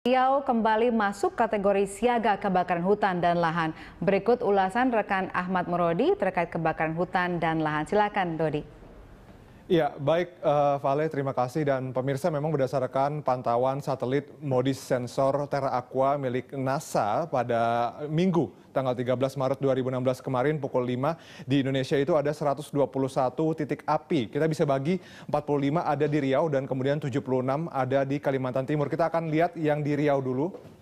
Riau kembali masuk kategori siaga kebakaran hutan dan lahan. Berikut ulasan rekan Ahmad Murodi terkait kebakaran hutan dan lahan. Silakan, Dodi. Ya, baik Vale, terima kasih. Dan pemirsa, memang berdasarkan pantauan satelit modis sensor Terra Aqua milik NASA pada Minggu tanggal 13 Maret 2016 kemarin pukul 5 di Indonesia itu ada 121 titik api. Kita bisa bagi 45 ada di Riau dan kemudian 76 ada di Kalimantan Timur. Kita akan lihat yang di Riau dulu.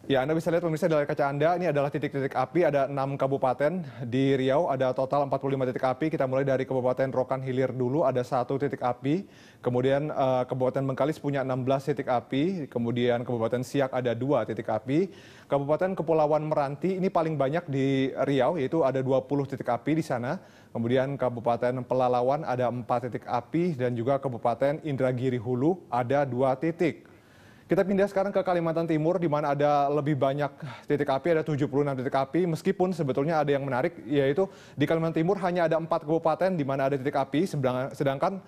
Ya, Anda bisa lihat pemirsa dari kaca Anda, ini adalah titik-titik api, ada 6 kabupaten di Riau, ada total 45 titik api. Kita mulai dari Kabupaten Rokan Hilir dulu, ada 1 titik api. Kemudian Kabupaten Bengkalis punya 16 titik api, kemudian Kabupaten Siak ada 2 titik api. Kabupaten Kepulauan Meranti ini paling banyak di Riau, yaitu ada 20 titik api di sana. Kemudian Kabupaten Pelalawan ada 4 titik api dan juga Kabupaten Indragiri Hulu ada 2 titik. Kita pindah sekarang ke Kalimantan Timur di mana ada lebih banyak titik api, ada 76 titik api. Meskipun sebetulnya ada yang menarik, yaitu di Kalimantan Timur hanya ada 4 kabupaten di mana ada titik api, sedangkan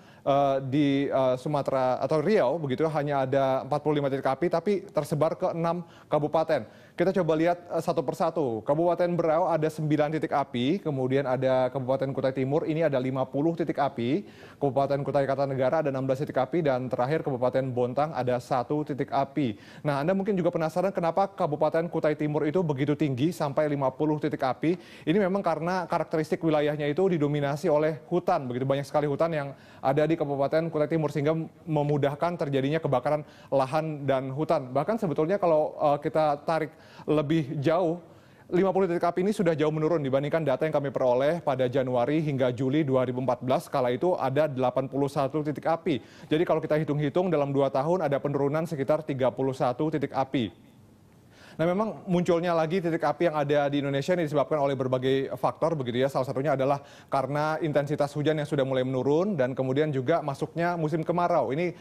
di Sumatera atau Riau begitu hanya ada 45 titik api, tapi tersebar ke 6 kabupaten. Kita coba lihat satu persatu. Kabupaten Berau ada 9 titik api, kemudian ada Kabupaten Kutai Timur ini ada 50 titik api, Kabupaten Kutai Kartanegara ada 16 titik api, dan terakhir Kabupaten Bontang ada 1 titik api. Nah, Anda mungkin juga penasaran kenapa Kabupaten Kutai Timur itu begitu tinggi sampai 50 titik api. Ini memang karena karakteristik wilayahnya itu didominasi oleh hutan, begitu banyak sekali hutan yang ada di Kabupaten Kutai Timur sehingga memudahkan terjadinya kebakaran lahan dan hutan. Bahkan sebetulnya kalau kita tarik lebih jauh, 50 titik api ini sudah jauh menurun dibandingkan data yang kami peroleh pada Januari hingga Juli 2014. Kala itu ada 81 titik api. Jadi kalau kita hitung-hitung dalam 2 tahun ada penurunan sekitar 31 titik api. Nah, memang munculnya lagi titik api yang ada di Indonesia ini disebabkan oleh berbagai faktor begitu ya. Salah satunya adalah karena intensitas hujan yang sudah mulai menurun dan kemudian juga masuknya musim kemarau. Ini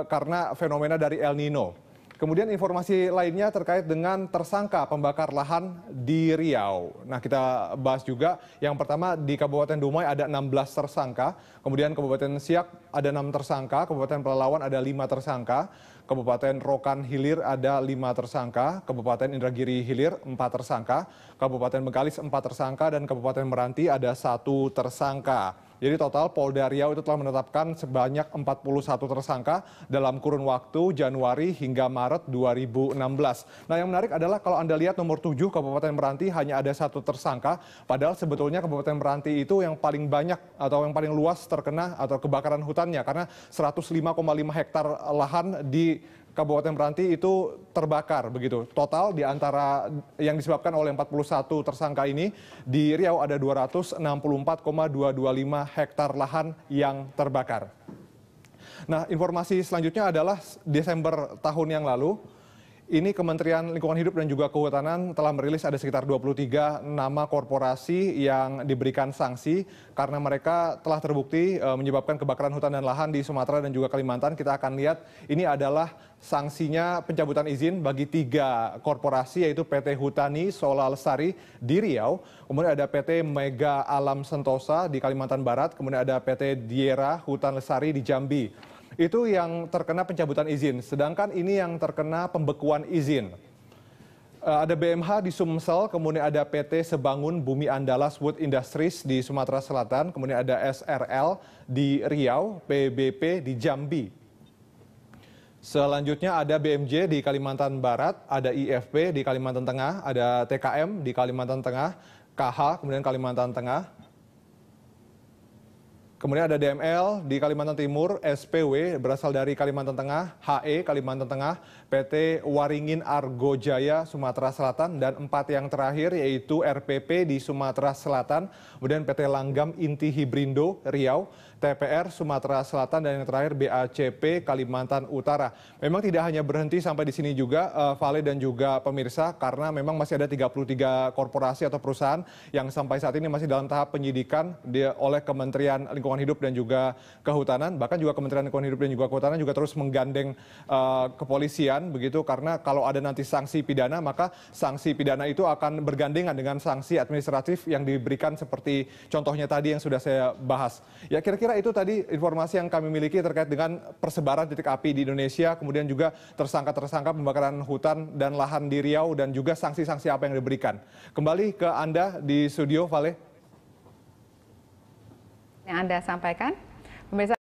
karena fenomena dari El Nino. Kemudian informasi lainnya terkait dengan tersangka pembakar lahan di Riau. Nah, kita bahas juga yang pertama di Kabupaten Dumai ada 16 tersangka, kemudian Kabupaten Siak ada 6 tersangka, Kabupaten Pelalawan ada 5 tersangka, Kabupaten Rokan Hilir ada 5 tersangka, Kabupaten Indragiri Hilir 4 tersangka, Kabupaten Bengkalis 4 tersangka, dan Kabupaten Meranti ada 1 tersangka. Jadi total Polda Riau itu telah menetapkan sebanyak 41 tersangka dalam kurun waktu Januari hingga Maret 2016. Nah, yang menarik adalah kalau Anda lihat nomor 7 Kabupaten Meranti hanya ada 1 tersangka, padahal sebetulnya Kabupaten Meranti itu yang paling banyak atau yang paling luas terkena atau kebakaran hutannya karena 105,5 hektar lahan di Kabupaten Meranti itu terbakar begitu. Total di antara yang disebabkan oleh 41 tersangka ini di Riau ada 264,225 hektar lahan yang terbakar. Nah, informasi selanjutnya adalah Desember tahun yang lalu ini Kementerian Lingkungan Hidup dan juga Kehutanan telah merilis ada sekitar 23 nama korporasi yang diberikan sanksi karena mereka telah terbukti menyebabkan kebakaran hutan dan lahan di Sumatera dan juga Kalimantan. Kita akan lihat ini adalah sanksinya pencabutan izin bagi 3 korporasi yaitu PT Hutani Sola Lestari di Riau, kemudian ada PT Mega Alam Sentosa di Kalimantan Barat, kemudian ada PT Diera Hutan Lestari di Jambi. Itu yang terkena pencabutan izin, sedangkan ini yang terkena pembekuan izin. Ada BMH di Sumsel, kemudian ada PT Sebangun Bumi Andalas Wood Industries di Sumatera Selatan, kemudian ada SRL di Riau, PBP di Jambi. Selanjutnya ada BMJ di Kalimantan Barat, ada IFP di Kalimantan Tengah, ada TKM di Kalimantan Tengah, KH kemudian Kalimantan Tengah. Kemudian ada DML di Kalimantan Timur, SPW berasal dari Kalimantan Tengah, HE Kalimantan Tengah, PT Waringin Argo Jaya Sumatera Selatan, dan 4 yang terakhir yaitu RPP di Sumatera Selatan, kemudian PT Langgam Inti Hibrindo Riau, TPR Sumatera Selatan, dan yang terakhir BACP Kalimantan Utara. Memang tidak hanya berhenti sampai di sini juga, Vale dan juga pemirsa, karena memang masih ada 33 korporasi atau perusahaan yang sampai saat ini masih dalam tahap penyidikan oleh Kementerian Lingkungan Hidup dan juga Kehutanan. Bahkan juga Kementerian Lingkungan Hidup dan juga Kehutanan juga terus menggandeng kepolisian begitu, karena kalau ada nanti sanksi pidana maka sanksi pidana itu akan bergandengan dengan sanksi administratif yang diberikan seperti contohnya tadi yang sudah saya bahas. Ya, kira-kira rasa itu tadi informasi yang kami miliki terkait dengan persebaran titik api di Indonesia, kemudian juga tersangka-tersangka pembakaran hutan dan lahan di Riau, dan juga sanksi-sanksi apa yang diberikan. Kembali ke Anda di studio, Vale. Yang Anda sampaikan, pemirsa.